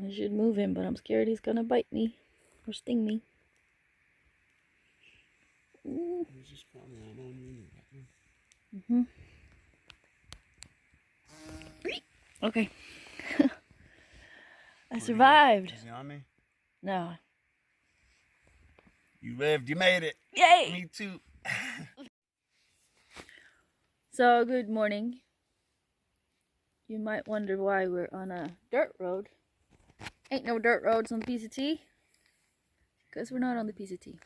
I should move him, but I'm scared he's gonna bite me or sting me. He's just crawling out on you. Okay. I survived. Is he on me? No. You lived. You made it. Yay! Me too. So, good morning. You might wonder why we're on a dirt road. Ain't no dirt roads on the PCT. Because we're not on the PCT.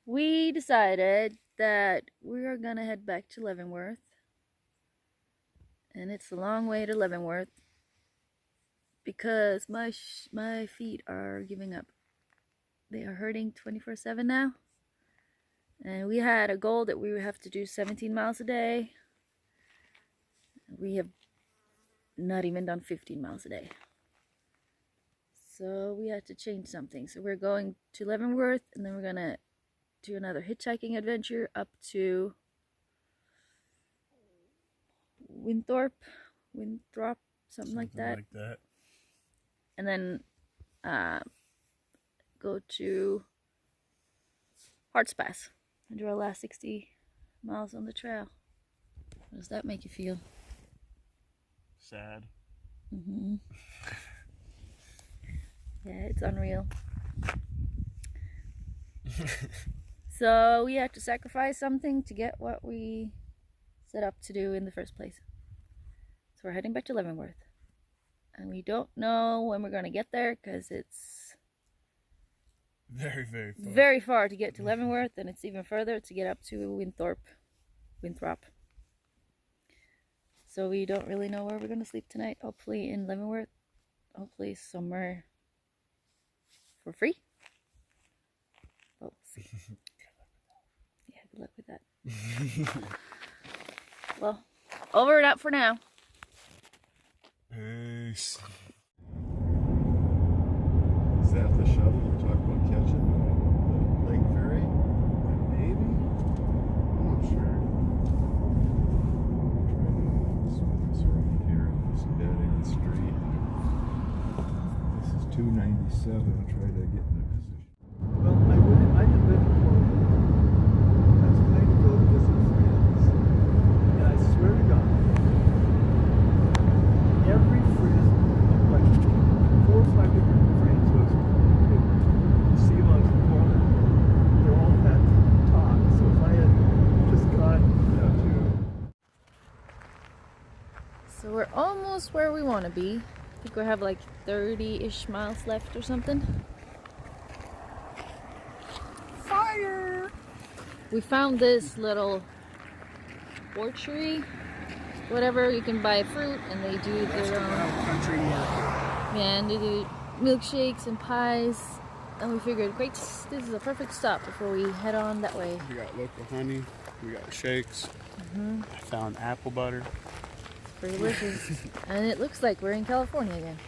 We decided that we are gonna head back to Leavenworth. And it's a long way to Leavenworth. Because my feet are giving up. They are hurting 24/7 now. And we had a goal that we would have to do 17 miles a day. We have not even done 15 miles a day. So we had to change something. So we're going to Leavenworth, and then we're going to do another hitchhiking adventure up to Winthrop, something like that. And then go to Harts Pass and do our last 60 miles on the trail. How does that make you feel? Sad. Yeah, it's unreal. So we have to sacrifice something to get what we set up to do in the first place. So we're heading back to Leavenworth. And we don't know when we're going to get there because it's very far to get to Leavenworth, and it's even further to get up to Winthrop. So we don't really know where we're going to sleep tonight. Hopefully in Leavenworth. Hopefully somewhere for free. But we'll see. Yeah, good luck with that. Well, over and out for now. Peace. Is that the shuttle you talked about catching? The Lake Ferry? Maybe? I'm not sure. Trying to swim this right here on this dead-end street. This is 297. I'll try to get in a position. Well, I didn't live in Florida. I was planning to go visit friends. And I swear to God, every friend, like 4 or 5 different friends who I've seen on Portland, they all had talk. So if I had just gone to... So we're almost where we want to be. I think we have like 30-ish miles left or something. Fire! We found this little orchard, whatever. You can buy fruit, and they do their own Country market. yeah, and they do milkshakes and pies. And we figured, great, this is a perfect stop before we head on that way. We got local honey. We got shakes. I found apple butter. Pretty delicious. And it looks like we're in California again.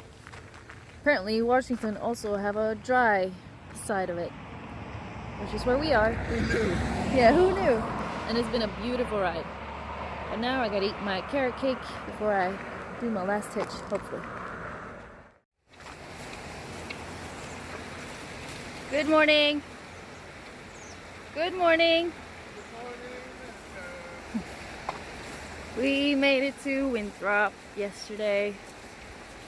Apparently Washington also have a dry side of it, which is where we are. Yeah, who knew? And it's been a beautiful ride. But now I gotta eat my carrot cake before I do my last hitch, hopefully. Good morning. Good morning. We made it to Winthrop yesterday.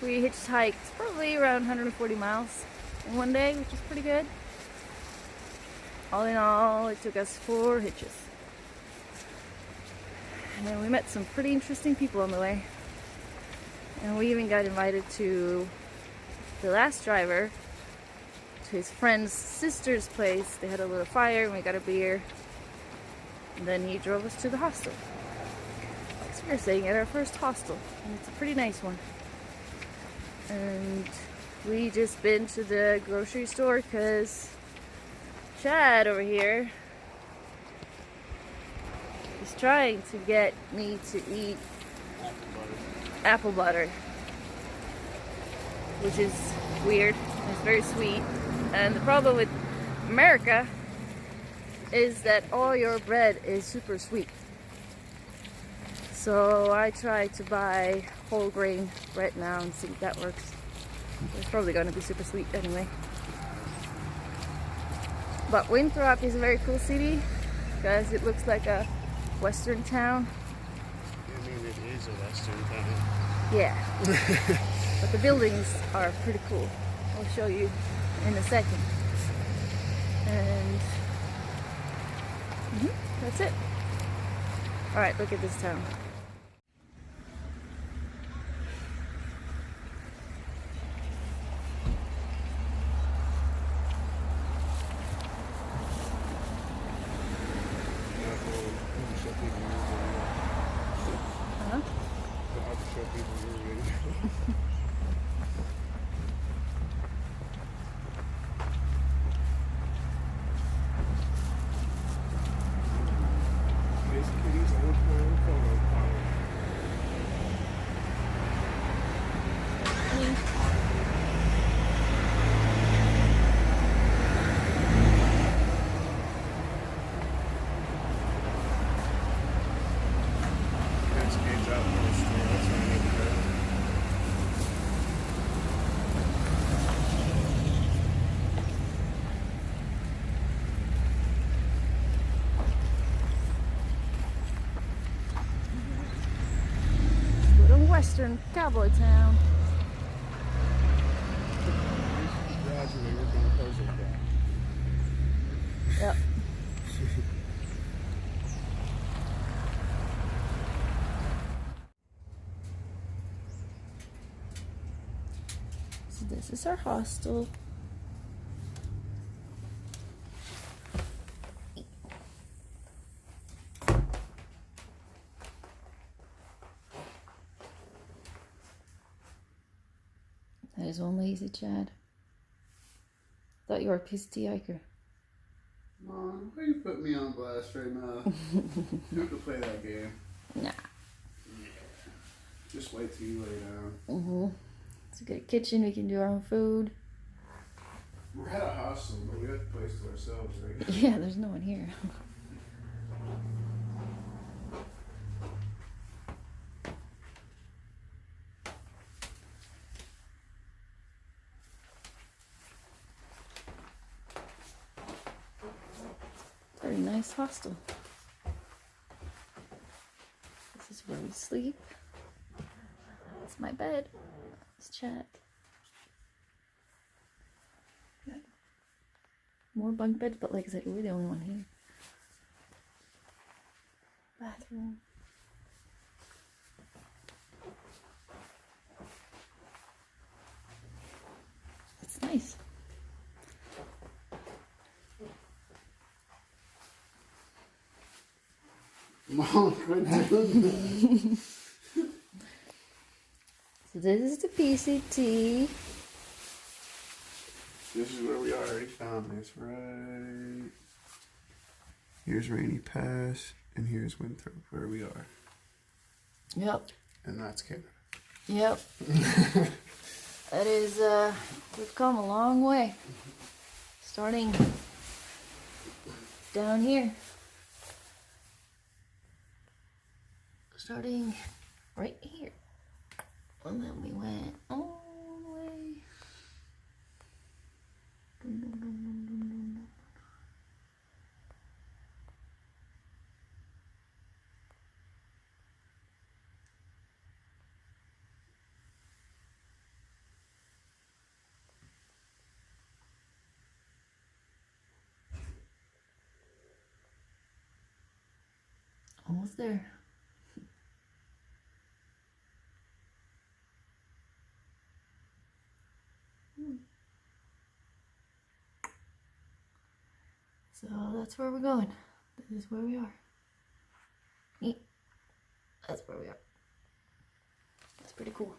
We hitchhiked probably around 140 miles in one day, which is pretty good. All in all, it took us 4 hitches. And we met some pretty interesting people on the way. And we even got invited to the last driver, to his friend's sister's place. They had a little fire and we got a beer. And then he drove us to the hostel. So we're staying at our first hostel, and it's a pretty nice one. And we just been to the grocery store because Chad over here is trying to get me to eat apple butter, which is weird. It's very sweet. And the problem with America is that all your bread is super sweet. So I tried to buy whole grain right now and see if that works. It's probably going to be super sweet anyway. But Winthrop is a very cool city because it looks like a western town. I mean, it is a western town. Yeah. But the buildings are pretty cool. I'll show you in a second. And that's it. Alright, look at this town. Western cowboy town. Yep. So this is our hostel. That is one lazy Chad. Thought you were a pissed hiker. Mom, why you put me on blast right now? You have to play that game. Nah. Yeah. Just wait till you lay down. It's a good kitchen. We can do our own food. We're at a hostel, but we have the place to ourselves, right? Yeah, there's no one here. Very nice hostel. This is where we sleep. It's my bed. Let's chat. Got more bunk beds, but like I said, we're the only one here. Bathroom. It's nice. Mom, quit doing that. So this is the PCT. This is where we already found this, right? Here's Rainy Pass, and here's Winthrop, where we are. Yep. And that's Canada. Yep. That is, we've come a long way. Starting down here. Starting right here. And then we went all the way. Dun, dun, dun, dun, dun, dun. Almost there. So that's where we're going. This is where we are. Neat. That's where we are. That's pretty cool.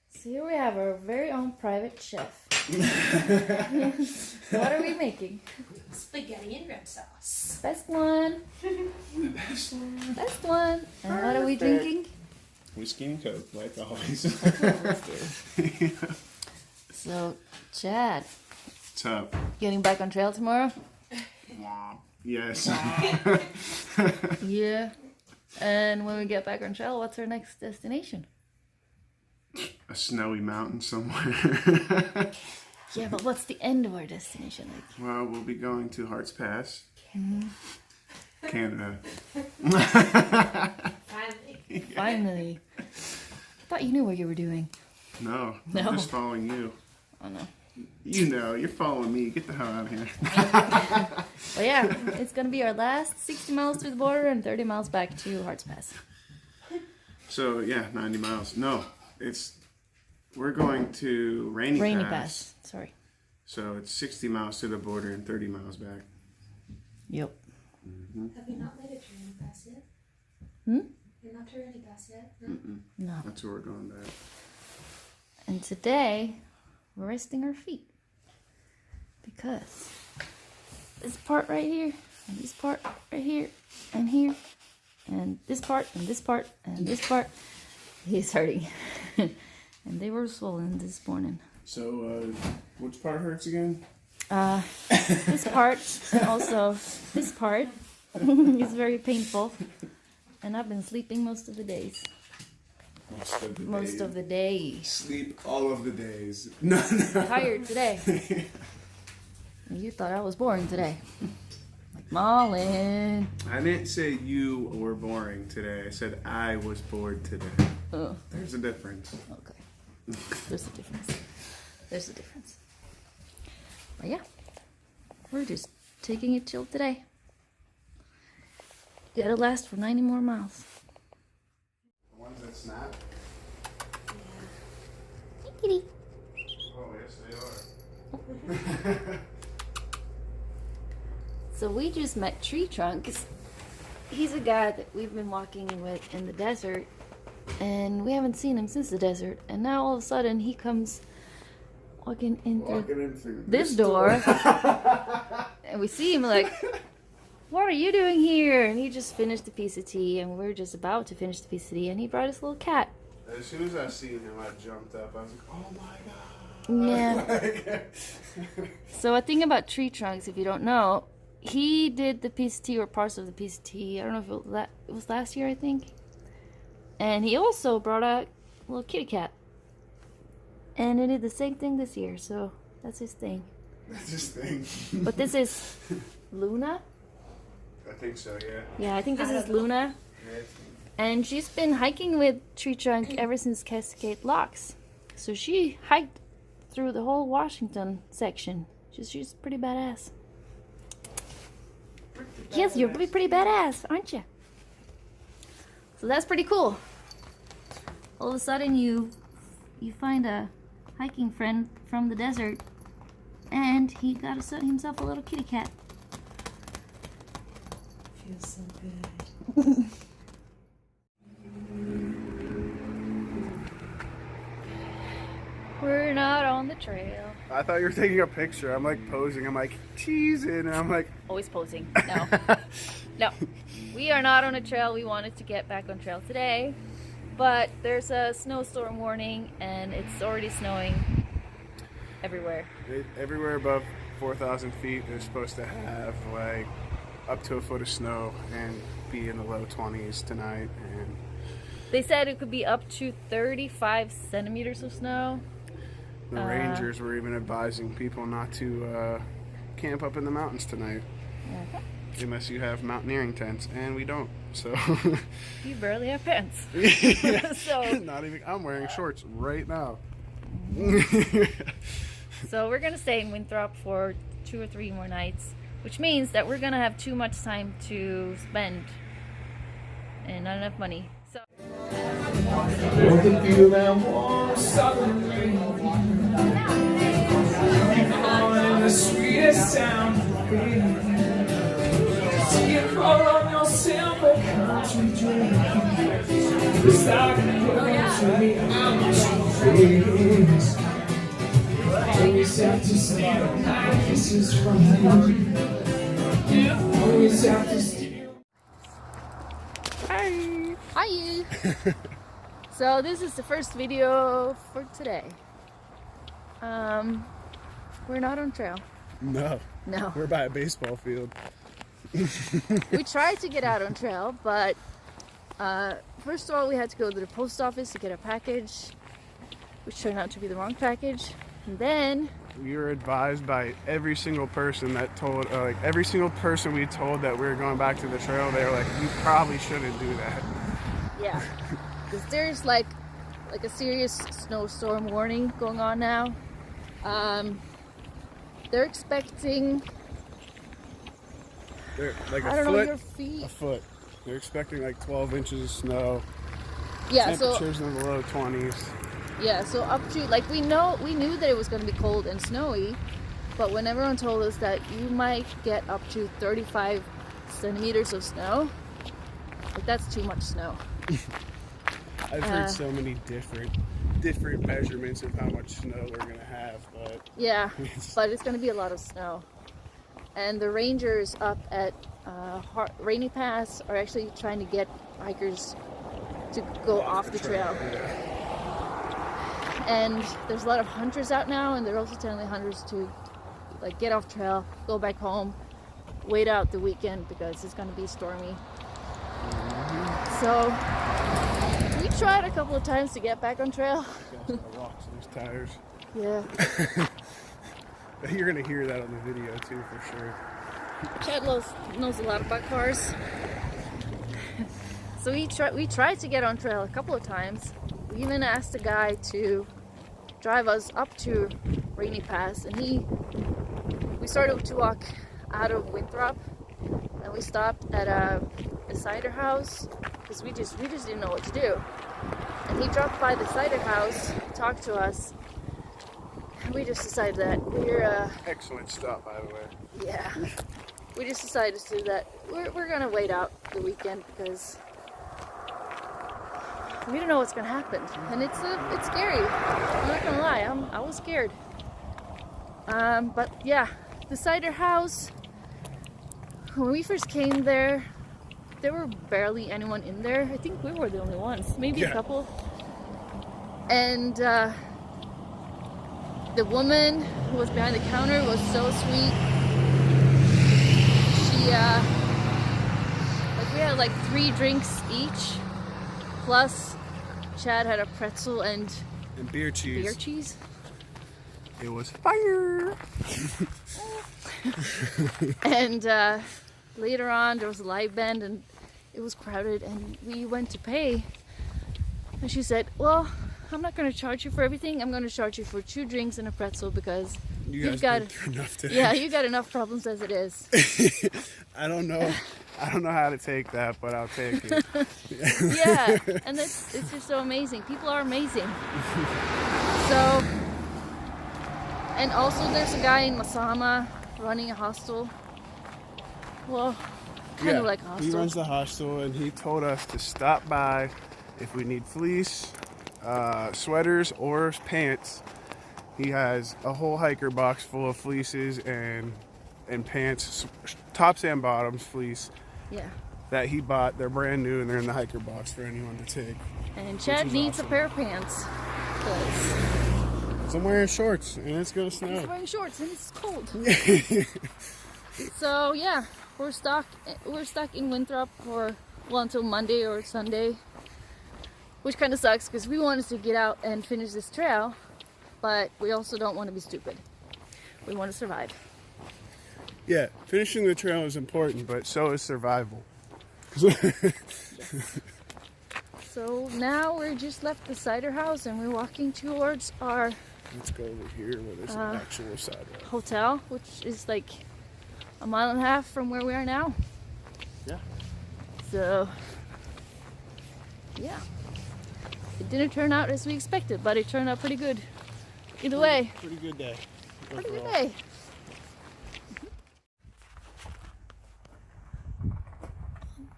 So here we have our very own private chef. What are we making? Spaghetti and red sauce. Best one. Best one. And what are we drinking? Whiskey and Coke, like always. So, Chad, What's up? getting back on trail tomorrow? Yes. Yeah. And when we get back on trail, what's our next destination? A snowy mountain somewhere. Yeah, but what's the end of our destination? Like, Well, we'll be going to Hart's Pass, Canada. Finally. finally. I thought you knew what you were doing. No, No. I'm just following you. Oh no. You know, you're following me. Get the hell out of here. But yeah, it's gonna be our last 60 miles through the border and 30 miles back to Hart's Pass. So yeah, 90 miles. No, we're going to Rainy Pass. Sorry. So it's 60 miles to the border and 30 miles back. Yep. Have you not made it to Rainy Pass yet? You're not to Rainy Pass yet? No? No. That's where we're going back. And today, we're resting our feet. Because this part right here, and this part right here, and here, and this part, and this part, and this part, he's hurting. And they were swollen this morning. So, which part hurts again? This part, and also this part, is very painful. And I've been sleeping most of the days. Most of the day. Sleep all of the days. No. Tired today. You thought I was boring today. Like Marlin. I didn't say you were boring today. I said I was bored today. Oh, There's a difference. okay. There's a difference. There's a difference. But yeah, we're just taking it chill today. Gotta last for 90 more miles. The ones that snap? Kitty. Oh, yes, they are. So we just met Tree Trunks. He's a guy that we've been walking with in the desert, and we haven't seen him since the desert. And now all of a sudden he comes walking in through this door, and we see him like, "What are you doing here?" And he just finished a piece of tea, and we're just about to finish the piece of tea, and he brought his little cat. As soon as I seen him, I jumped up. I was like, oh my god. Yeah. So a thing about Tree Trunks, if you don't know, he did the piece of tea or parts of the piece of tea. I don't know if it was last year, I think. And he also brought a little kitty cat. And he did the same thing this year, so that's his thing. That's his thing. But this is Luna. I think so, yeah. Yeah, I think this is Luna. And she's been hiking with Tree Trunk ever since Cascade Locks. So she hiked through the whole Washington section. She's pretty badass. Yes, you're pretty badass, aren't you? So that's pretty cool. All of a sudden you find a hiking friend from the desert, and he got himself a little kitty cat. Feels so good. We're not on the trail. I thought you were taking a picture. I'm like posing. I'm like teasing. And I'm like, Always posing. No. No. We are not on a trail. We wanted to get back on trail today. But there's a snowstorm warning, and it's already snowing everywhere. everywhere above 4,000 feet is supposed to have like up to a foot of snow and be in the low 20s tonight. And They said it could be up to 35 centimeters of snow. the rangers were even advising people not to camp up in the mountains tonight. Unless you have mountaineering tents, and we don't. So You barely have pants. So not even. I'm wearing shorts right now. So we're gonna stay in Winthrop for 2 or 3 more nights, which means that we're gonna have too much time to spend and not enough money. So the sweetest sound. See it fall on your simple country dream. It's like to me, I'm so dreams. Always have to steal my kisses from you. Always have to steal. hi. So this is the first video for today. We're not on trail. No, No. we're by a baseball field. We tried to get out on trail, but first of all, we had to go to the post office to get a package, which turned out to be the wrong package. And then we were advised by every single person that told, every single person we told that we were going back to the trail, they were like, you probably shouldn't do that. yeah, because there's like a serious snowstorm warning going on now. They're expecting, like I don't know, your feet. A foot. They're expecting like 12 inches of snow. Yeah, temperatures in the low 20s. Yeah, so up to, like, we knew that it was going to be cold and snowy, but when everyone told us that you might get up to 35 centimeters of snow, like, that's too much snow. I've heard so many different measurements of how much snow we're going to have, but... Yeah, but it's going to be a lot of snow. And the rangers up at Rainy Pass are actually trying to get hikers to go off the trail. Yeah. And there's a lot of hunters out now, and they're also telling the hunters to like get off trail, go back home, wait out the weekend because it's going to be stormy. So we tried a couple of times to get back on trail. Got some rocks in his tires. Yeah. You're going to hear that on the video too, for sure. Chad knows a lot about cars. So we tried to get on trail a couple of times. We even asked a guy to drive us up to Rainy Pass, and we started to walk out of Winthrop, and we stopped at a cider house because we just didn't know what to do. And he dropped by the cider house, talked to us, and we just decided that we're excellent stop, by the way. Yeah, we just decided to do that. We're gonna wait out the weekend because we don't know what's gonna happen, and it's scary. I'm not gonna lie, I was scared. But yeah, the cider house. When we first came there were barely anyone in there. I think we were the only ones, maybe a couple. And the woman who was behind the counter was so sweet. She we had like 3 drinks each. Plus, Chad had a pretzel and beer cheese. Beer cheese. It was fire. And later on, there was a live band, and it was crowded. And we went to pay, and she said, "Well, I'm not going to charge you for everything. I'm going to charge you for 2 drinks and a pretzel because you've got enough today." Yeah, you got enough problems as it is. I don't know how to take that, but I'll take it. Yeah, and it's just so amazing. People are amazing. So, and also there's a guy in Masama running a hostel. Well, kind of like a hostel. He runs the hostel, and he told us to stop by if we need fleece, sweaters, or pants. He has a whole hiker box full of fleeces and pants, tops and bottoms fleece. Yeah. That he bought. They're brand new, and they're in the hiker box for anyone to take. And Chad needs a pair of pants because I'm wearing shorts, and it's gonna snow. he's wearing shorts and it's cold. So yeah, we're stuck in Winthrop until Monday or Sunday, which kind of sucks because we wanted to get out and finish this trail, but we also don't want to be stupid. We want to survive. Yeah, finishing the trail is important, but so is survival. So now we're just left the cider house and we're walking towards our Let's go over here where there's an actual sidewalk. hotel, which is like a mile and a half from where we are now. Yeah. So, yeah. It didn't turn out as we expected, but it turned out pretty good. Either way. Pretty good day. Pretty good day.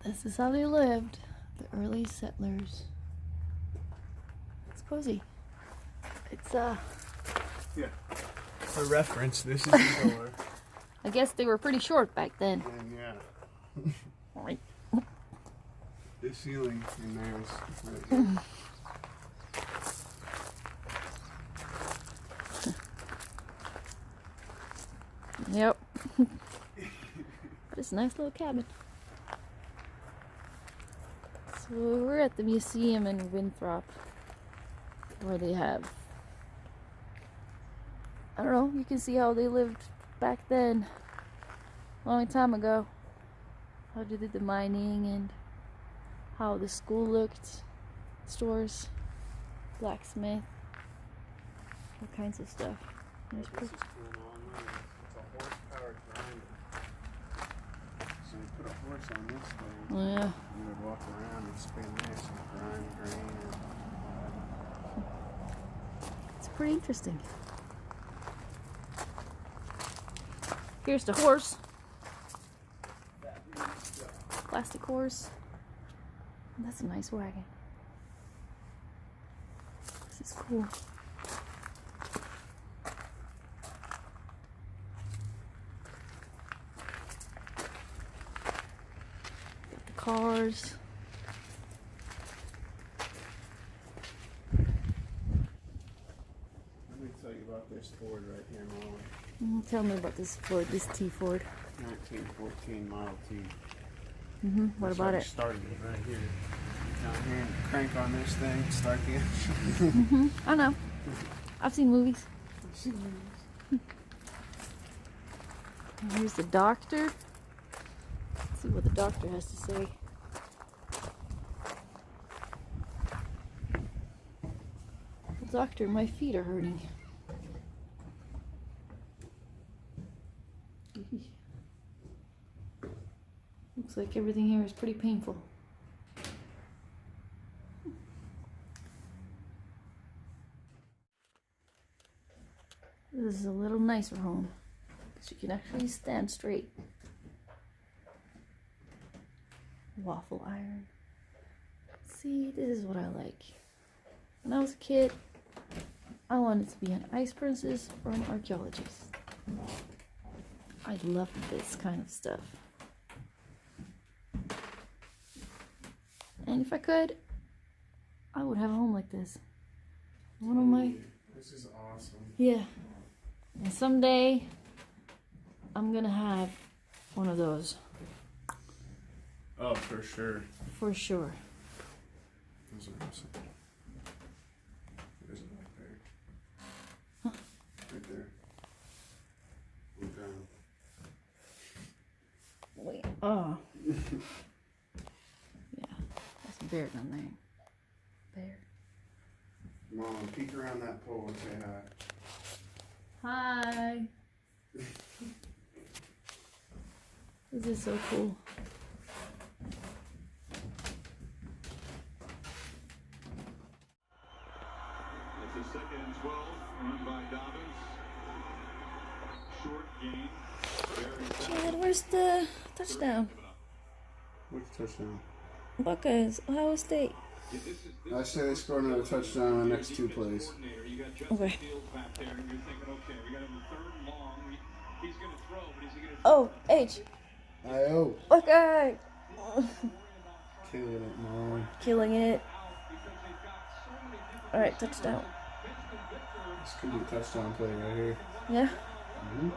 This is how they lived, the early settlers. It's cozy. It's Yeah. For reference, this is the door. I guess they were pretty short back then. And yeah. Right. This ceiling in there is right here. Yep. But It's a nice little cabin. So we're at the museum in Winthrop, where they have, I don't know, you can see how they lived back then, a long time ago. How they did the mining and how the school looked, stores, blacksmith, all kinds of stuff. This is cool on there. It's a horse-powered grinder. So you put a horse on this thing. Oh, yeah. You would walk around and spin this and grind grain. It's pretty interesting. Here's the horse. Plastic horse. That's a nice wagon. This is cool. Got the cars. Let me tell you about this Ford right here, Molly. Tell me about this Ford, this T Ford. 1914 Model T. What That's about how it? you started it right here. Down here and crank on this thing, start the engine. I know. I've seen movies. And here's the doctor. Let's see what the doctor has to say. Doctor, my feet are hurting. Looks like everything here is pretty painful. This is a little nicer home because you can actually stand straight. Waffle iron. See, this is what I like. When I was a kid, I wanted to be an ice princess or an archaeologist. I love this kind of stuff. And if I could, I would have a home like this. One of my... This is awesome. Yeah. And someday, I'm gonna have one of those. Oh, for sure. For sure. Those are awesome. There's it right there. Huh? Right there. Look down. Wait. Oh. Yeah. That's a bear down there. Bear. Come on, peek around that pole and say hi. Hi. This is so cool. It's a 2nd and 12, run by Dobbins. Short gain. Chad, where's the touchdown? Which touchdown? Buckeyes, Ohio State. I say they score another touchdown in the next 2 plays. Okay. Oh, H. I-O. Buckeye. Killing it, Mom. Killing it. Alright, touchdown. This could be a touchdown play right here. Yeah? Mm-hmm.